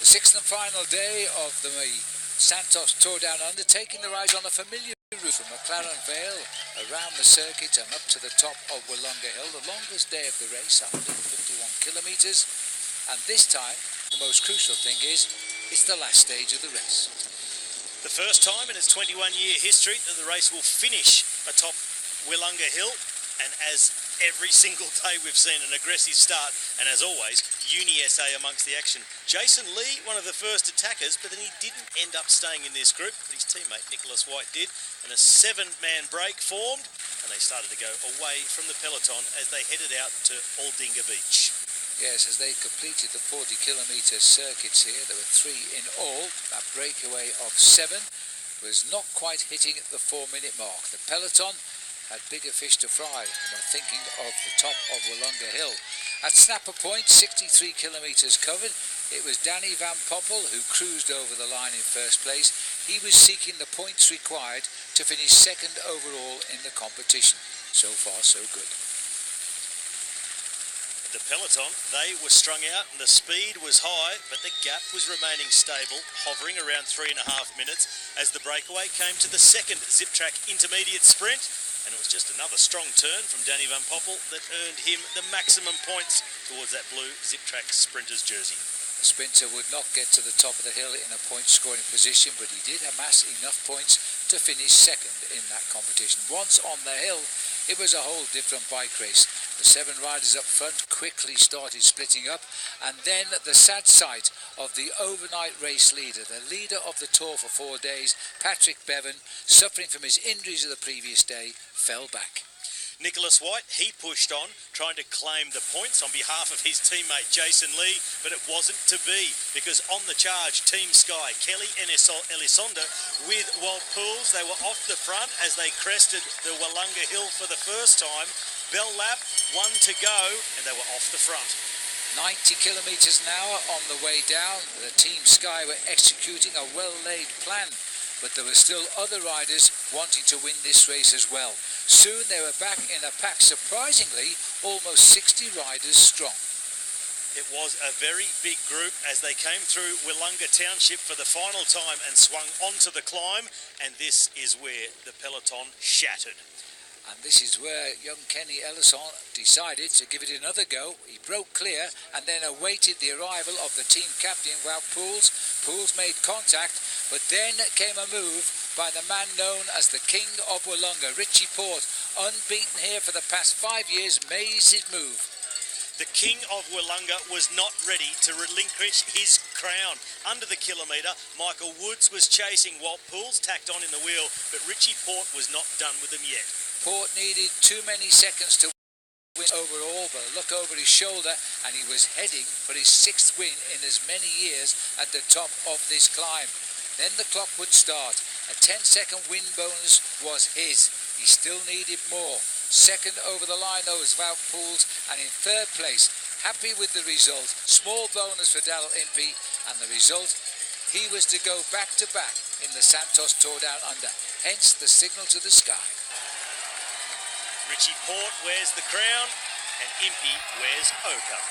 The sixth and final day of the Santos Tour Down Under, taking the ride on a familiar route from McLaren Vale around the circuit and up to the top of Wollonga Hill, the longest day of the race, 151 kilometres. And this time, the most crucial thing is, it's the last stage of the race. The first time in its 21-year history that the race will finish atop Wollonga Hill, and as every single day we've seen an aggressive start, and as always, Uni SA amongst the action. Jason Lee, one of the first attackers, but then he didn't end up staying in this group, but his teammate Nicholas White did, and a 7-man break formed, and they started to go away from the peloton as they headed out to Aldinga Beach. Yes, as they completed the 40-kilometre circuits here, there were 3 in all. That breakaway of 7 was not quite hitting the 4-minute mark. The peloton had bigger fish to fry and were thinking of the top of Wollonga Hill. At Snapper Point, 63 kilometres covered, it was Danny Van Poppel who cruised over the line in first place. He was seeking the points required to finish second overall in the competition. So far, so good. The peloton, they were strung out and the speed was high, but the gap was remaining stable, hovering around 3.5 minutes as the breakaway came to the second Zip Track intermediate sprint. And it was just another strong turn from Danny Van Poppel that earned him the maximum points towards that blue Zip Track Sprinters jersey. The sprinter would not get to the top of the hill in a point-scoring position, but he did amass enough points to finish second in that competition. Once on the hill, it was a whole different bike race. The 7 riders up front quickly started splitting up, and then the sad sight of the overnight race leader, the leader of the tour for 4 days, Patrick Bevan, suffering from his injuries of the previous day, fell back. Nicholas White, he pushed on, trying to claim the points on behalf of his teammate Jason Lee, but it wasn't to be, because on the charge, Team Sky, Kelly and Elizondo with Walt Pools, they were off the front as they crested the Wollonga Hill for the first time. Bell lap, 1 to go, and they were off the front. 90 kilometres an hour on the way down. The Team Sky were executing a well-laid plan, but there were still other riders wanting to win this race as well. Soon they were back in a pack, surprisingly almost 60 riders strong. It was a very big group as they came through Wollonga Township for the final time and swung onto the climb, and this is where the peloton shattered. And this is where young Kenny Ellison decided to give it another go. He broke clear and then awaited the arrival of the team captain, Wout Pools. Pools made contact, but then came a move by the man known as the King of Wollonga, Richie Porte, unbeaten here for the past 5 years, made his move. The King of Wollonga was not ready to relinquish his crown. Under the kilometre, Michael Woods was chasing Walt Pools, tacked on in the wheel, but Richie Porte was not done with him yet. Porte needed too many seconds to win overall, but a look over his shoulder and he was heading for his 6th win in as many years at the top of this climb. Then the clock would start. A 10-second win bonus was his. He still needed more. Second over the line though was Wout Pools, and in 3rd place, happy with the result. Small bonus for Daryl Impey, and the result, he was to go back-to-back in the Santos Tour Down Under, hence the signal to the sky. Richie Porte wears the crown and Impey wears ochre.